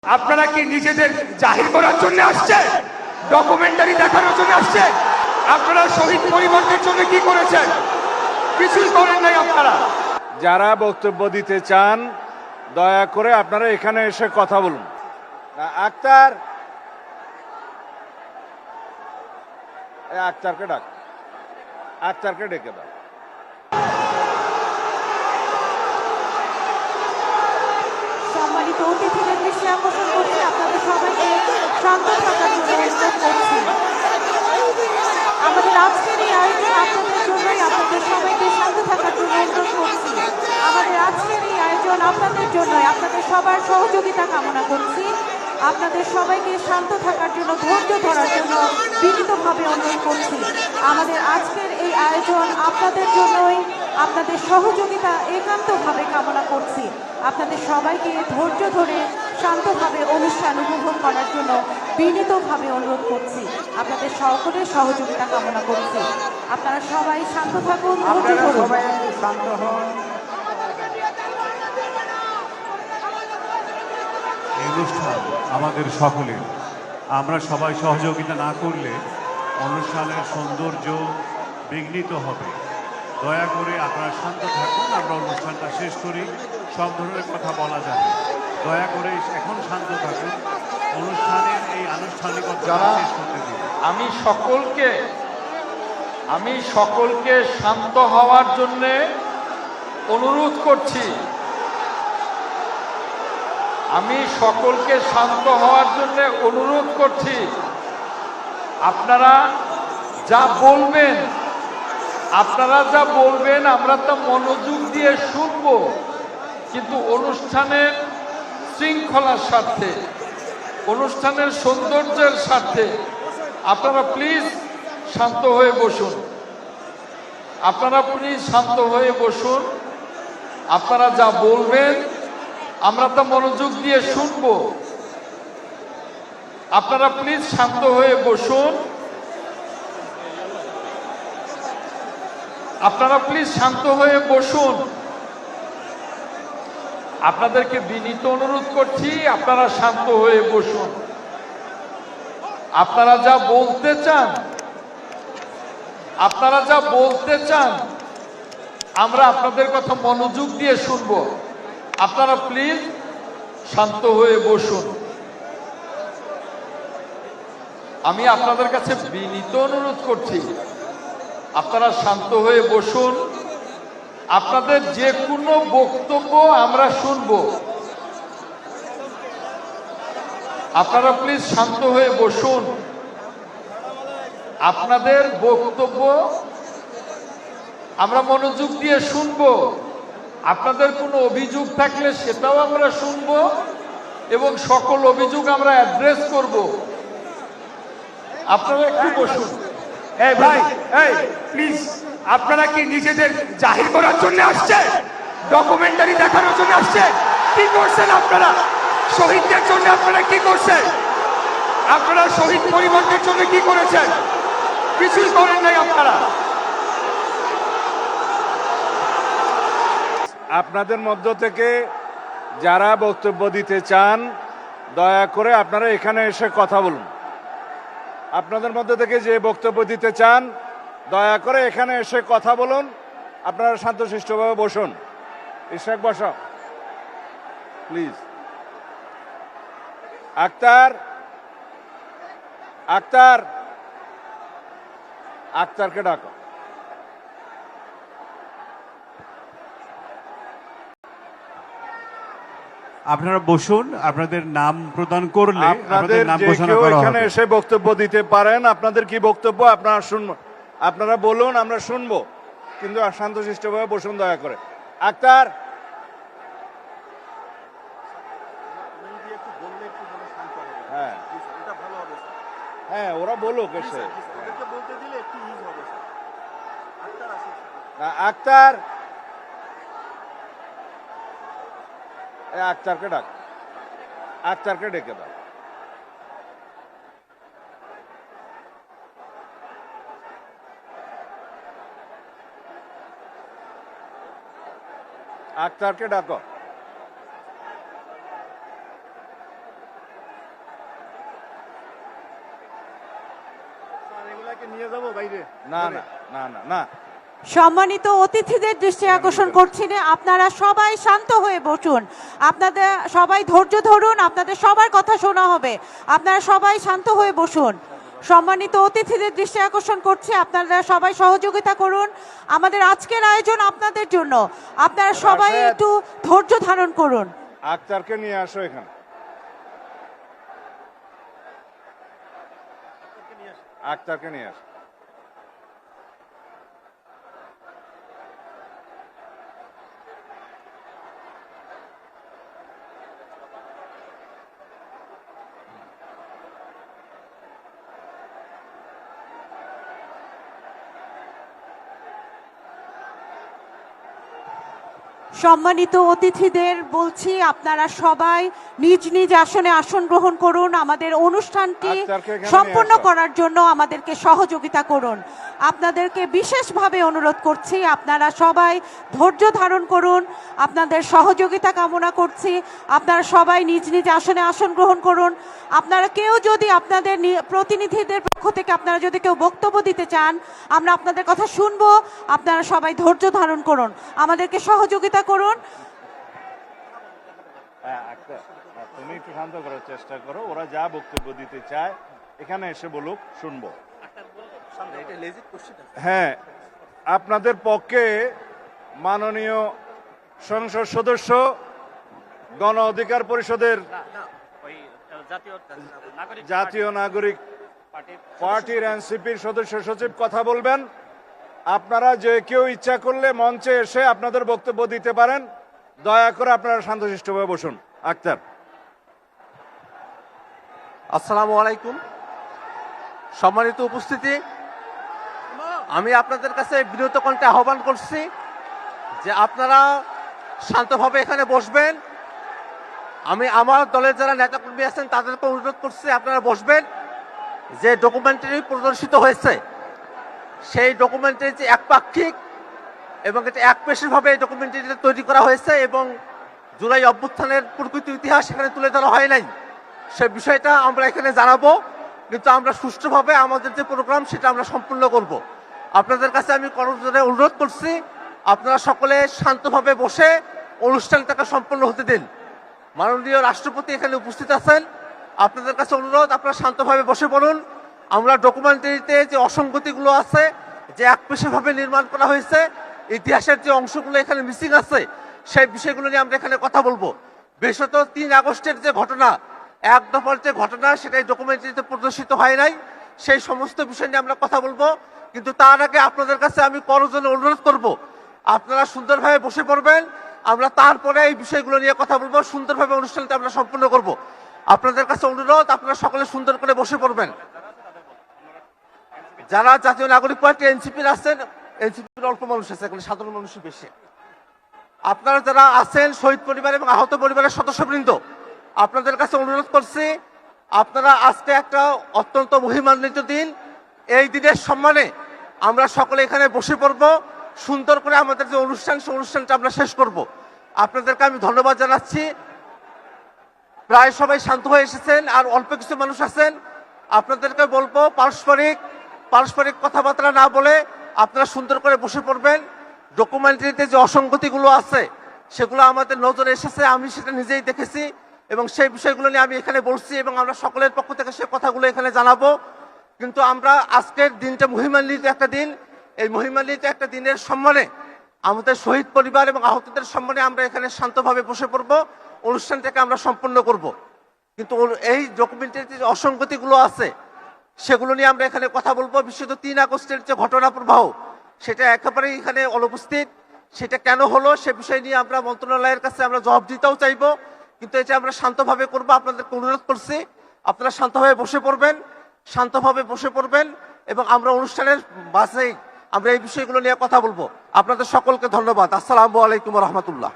আপনারা কি নিজেদের জাহির করার জন্য আসছে, ডকুমেন্টারি দেখানোর জন্য আসছে? আপনারা শহীদ পরিবারদের জন্য কি করেছেন? কিছুই করেন নাই আপনারা। যারা বক্তব্য দিতে চান দয়া করে আপনারা এখানে এসে কথা বলুন। আক্তার, আক্তারকে ডাক, আক্তারকে ডেকে দাও। সম্মানিত অতিথিদের দৃষ্টি আকর্ষণ করছি, আপনাদের সবাইকে শান্ত থাকার জন্য অনুরোধ করছি। আমাদের আজকের এই আয়োজন আপনাদের জন্যই, আপনাদের সবাইকে শান্ত থাকার জন্য অনুরোধ করছি। আমাদের আজকের এই আয়োজন আপনাদের জন্যই, আপনাদের সবার সহযোগিতা কামনা করছি। আপনাদের সবাইকে শান্ত থাকার জন্য, ধৈর্য ধরার জন্য বিনীতভাবে অনুরোধ করছি। আমাদের আজকের এই আয়োজন আপনাদের জন্যই, আপনাদের সহযোগিতা একান্তভাবে কামনা করছি। আপনাদের সবাইকে ধৈর্য ধরে শান্তভাবে অনুষ্ঠান উপভোগ করার জন্য বিনীতভাবে অনুরোধ করছি। আপনাদের সকলের সহযোগিতা কামনা করছি। আপনারা সবাই শান্ত থাকুন, ধৈর্য ধরুন। এই অনুষ্ঠান আমাদের সকলের। আমরা সবাই সহযোগিতা না করলে অনুষ্ঠানের সৌন্দর্য বিঘ্নিত হবে। দয়া করে আপনারা শান্ত থাকুন, আমরা অনুষ্ঠানটা শেষ করি। সব ধরনের কথা বলা যাবে, দয়া করে এখন শান্ত থাকুন, অনুষ্ঠানের এই আনুষ্ঠানিকতা শেষ করতে দিন। আমি সকলকে শান্ত হওয়ার জন্য অনুরোধ করছি। আপনারা যা বলবেন আমরা তা মনোযোগ দিয়ে শুনব, কিন্তু অনুষ্ঠানের শৃঙ্খলার স্বার্থে, অনুষ্ঠানের সৌন্দর্যের স্বার্থে আপনারা প্লিজ শান্ত হয়ে বসুন। আপনারা যা বলবেন আমরা তা মনোযোগ দিয়ে শুনব। আপনারা প্লিজ শান্ত হয়ে বসুন। আপনাদেরকে বিনীত অনুরোধ করছি, আপনারা শান্ত হয়ে বসুন। আপনারা যা বলতে চান আমরা আপনাদের কথা মনোযোগ দিয়ে শুনব। আপনারা প্লিজ শান্ত হয়ে বসুন। আমি আপনাদের কাছে বিনীত অনুরোধ করছি, আপনারা শান্ত হয়ে বসুন। আপনাদের যে কোনো বক্তব্য আমরা শুনব। আপনারা প্লিজ শান্ত হয়ে বসুন। আপনাদের বক্তব্য আমরা মনোযোগ দিয়ে শুনব। আপনাদের কোনো অভিযোগ থাকলে সেটাও আমরা শুনব এবং সকল অভিযোগ আমরা অ্যাড্রেস করব। আপনারা একটু বসুন। এই ভাই, এই প্লিজ, আপনারা কি নিজেদের জাহির করার জন্য আসছে, ডকুমেন্টারি দেখানোর জন্য আসছে? কি করছেন আপনারা? শহীদদের জন্য আপনারা কি করছেন? আপনারা শহীদ পরিবারদের জন্য কি করেছেন? কিছুই করেন নাই আপনারা। আপনাদের মধ্য থেকে যারা বক্তব্য দিতে চান দয়া করে আপনারা এখানে এসে কথা বলুন। আপনাদের মধ্য থেকে যে বক্তব্য দিতে চান দয়া করে এখানে এসে কথা বলুন। আপনারা শান্তশিষ্টভাবে বসুন। ইশরাক বসো প্লিজ। আক্তারকে ডাকো। আপনারা বসুন, আপনাদের নাম প্রদান করলে আপনাদের নাম যে ঘোষণা কেউ করা এখানে হবে। এসে বক্তব্য দিতে পারেন। আপনাদের কি বক্তব্য আপনারা শুনবো, আপনারা বলুন, আমরা শুনবো, কিন্তু শান্তশিষ্টভাবে বসুন দয়া করে। আক্তার, হ্যাঁ হ্যাঁ, ওরা বলুক এসে। আক্তার, আক্তারকে ডাক, আক্তারকে ডেকে দাও। আক্তারকে ডাকো। না না না না না সম্মানিত অতিথিদের দৃষ্টি আকর্ষণ করছি না, আপনারা সবাই শান্ত হয়ে বসুন। আপনাদের সবাই ধৈর্য ধরুন, আপনাদের সবার কথা শোনা হবে। আপনারা সবাই শান্ত হয়ে বসুন। সম্মানিত অতিথিদের দৃষ্টি আকর্ষণ করছি, আপনারা সবাই সহযোগিতা করুন। আমাদের আজকের আয়োজন আপনাদের জন্য, আপনারা সবাই রাশেদ। একটু ধৈর্য ধারণ করুন। আক্তারকে নিয়ে আসো এখানে। আক্তারকে নিয়ে আসো। সম্মানিত অতিথিদের বলছি, আপনারা সবাই নিজ নিজ আসনে আসন গ্রহণ করুন। আমাদের অনুষ্ঠানটি আক্তারকে এখানে সম্পন্ন নিয়ে আসো। করার জন্য আমাদেরকে সহযোগিতা করুন। আপনাদেরকে বিশেষভাবে অনুরোধ করছি, আপনারা সবাই ধৈর্য ধারণ করুন। আপনাদের সহযোগিতা কামনা করছি। আপনারা সবাই নিজ নিজ আসনে আসন গ্রহণ করুন। আপনারা কেউ যদি আপনাদের প্রতিনিধিদের পক্ষ থেকে আপনারা যদি কেউ বক্তব্য দিতে চান, আমরা আপনাদের কথা শুনবো। আপনারা সবাই ধৈর্য ধারণ করুন, আমাদেরকে সহযোগিতা করুন। হ্যাঁ, আক্তার, তুমি একটু শান্ত করার চেষ্টা করো। ওরা যা বক্তব্য দিতে চায় এখানে এসে বলুক, শুনবো। হ্যাঁ, আপনাদের পক্ষে মাননীয় সংসদ সদস্য, গণ অধিকার পরিষদের জাতীয় নাগরিক পার্টির এনসিপির সদস্য সচিব কথা বলবেন। আপনারা যে কেউ ইচ্ছা করলে মঞ্চে এসে আপনাদের বক্তব্য দিতে পারেন। দয়া করে আপনারা শান্তশিষ্টভাবে বসুন। আক্তার। আসসালামু আলাইকুম। সম্মানিত উপস্থিতি, আমি আপনাদের কাছে বিনীত কণ্ঠে আহ্বান করছি যে আপনারা শান্তভাবে এখানে বসবেন। আমি আমার দলের যারা নেতাকর্মী আছেন তাদেরকে অনুরোধ করছি আপনারা বসবেন। যে ডকুমেন্টারি প্রদর্শিত হয়েছে সেই ডকুমেন্টারি যে একপাক্ষিক এবং এটা একপেশেভাবে এই ডকুমেন্টারিটা তৈরি করা হয়েছে এবং জুলাই অভ্যুত্থানের প্রকৃত ইতিহাস এখানে তুলে ধরা হয় নাই, সে বিষয়টা আমরা এখানে জানাবো। কিন্তু আমরা সুষ্ঠুভাবে আমাদের যে প্রোগ্রাম সেটা আমরা সম্পূর্ণ করব। আপনাদের কাছে আমি করজোরে অনুরোধ করছি আপনারা সকলে শান্তভাবে বসে অনুষ্ঠানটাকে সম্পন্ন হতে দিন। মাননীয় রাষ্ট্রপতি এখানে উপস্থিত আছেন, আপনাদের কাছে অনুরোধ আপনারা শান্তভাবে বসে পড়ুন। আমরা ডকুমেন্টারিতে যে অসঙ্গতিগুলো আছে, যে একপেশেভাবে নির্মাণ করা হয়েছে, ইতিহাসের যে অংশগুলো এখানে মিসিং আছে, সেই বিষয়গুলো নিয়ে আমরা এখানে কথা বলবো। বিশেষত 3 আগস্টের যে ঘটনা, এক দফার যে ঘটনা, সেটাই ডকুমেন্টারিতে প্রদর্শিত হয় নাই, সেই সমস্ত বিষয় নিয়ে আমরা কথা বলবো। কিন্তু তার আগে আপনাদের কাছে আমি করজোরে অনুরোধ করব আপনারা সুন্দরভাবে বসে পড়বেন। আমরা তারপরে এই বিষয়গুলো নিয়ে কথা বলবো, সুন্দরভাবে অনুষ্ঠানটা আমরা সম্পূর্ণ করব। আপনাদের কাছে অনুরোধ আপনারা সকলে সুন্দর করে বসে পড়বেন। যারা জাতীয় নাগরিক পার্টি এনসিপির আছেন, এনসিপির অল্প মানুষ আছে, এখানে সাধারণ মানুষই বেশি। আপনারা যারা আছেন শহীদ পরিবার এবং আহত পরিবারের সদস্যবৃন্দ, আপনাদের কাছে অনুরোধ করছি আপনারা আজকে একটা অত্যন্ত মহিমান্বিত দিন। এই দিনের সম্মানে আমরা সকলে এখানে বসে পড়ব, সুন্দর করে আমাদের যে অনুষ্ঠান সেই অনুষ্ঠানটা আমরা শেষ করব। আপনাদেরকে আমি ধন্যবাদ জানাচ্ছি। প্রায় সবাই শান্ত হয়ে এসেছেন, আর অল্প কিছু মানুষ আছেন। আপনাদেরকে বলবো পারস্পরিক কথাবার্তা না বলে আপনারা সুন্দর করে বসে পড়বেন। ডকুমেন্টারিতে যে অসঙ্গতিগুলো আছে সেগুলো আমাদের নজরে এসেছে, আমি সেটা নিজেই দেখেছি এবং সেই বিষয়গুলো নিয়ে আমি এখানে বলছি এবং আমরা সকলের পক্ষ থেকে সে কথাগুলো এখানে জানাবো। কিন্তু আমরা আজকের দিনটা মহিমান্বিত একটা দিন। এই মহিমান্বিত একটা দিনের সম্মানে আমাদের শহীদ পরিবার এবং আহতদের সম্মানে আমরা এখানে শান্তভাবে বসে পড়বো, অনুষ্ঠানটাকে আমরা সম্পন্ন করব। কিন্তু এই ডকুমেন্টারিতে যে অসঙ্গতিগুলো আছে সেগুলো নিয়ে আমরা এখানে কথা বলবো। বিশেষত 3 আগস্টের যে ঘটনা প্রবাহ, সেটা একেবারেই এখানে অনুপস্থিত। সেটা কেন হলো সে বিষয় নিয়ে আমরা মন্ত্রণালয়ের কাছে আমরা জবাব দিতেও চাইবো, কিন্তু এটা আমরা শান্তভাবে করবো। আপনাদেরকে অনুরোধ করছি আপনারা শান্তভাবে বসে পড়বেন এবং আমরা অনুষ্ঠানের বাসেই আমরা এই বিষয়গুলো নিয়ে কথা বলবো। আপনাদের সকলকে ধন্যবাদ। আসসালামু আলাইকুম রহমতুল্লাহ।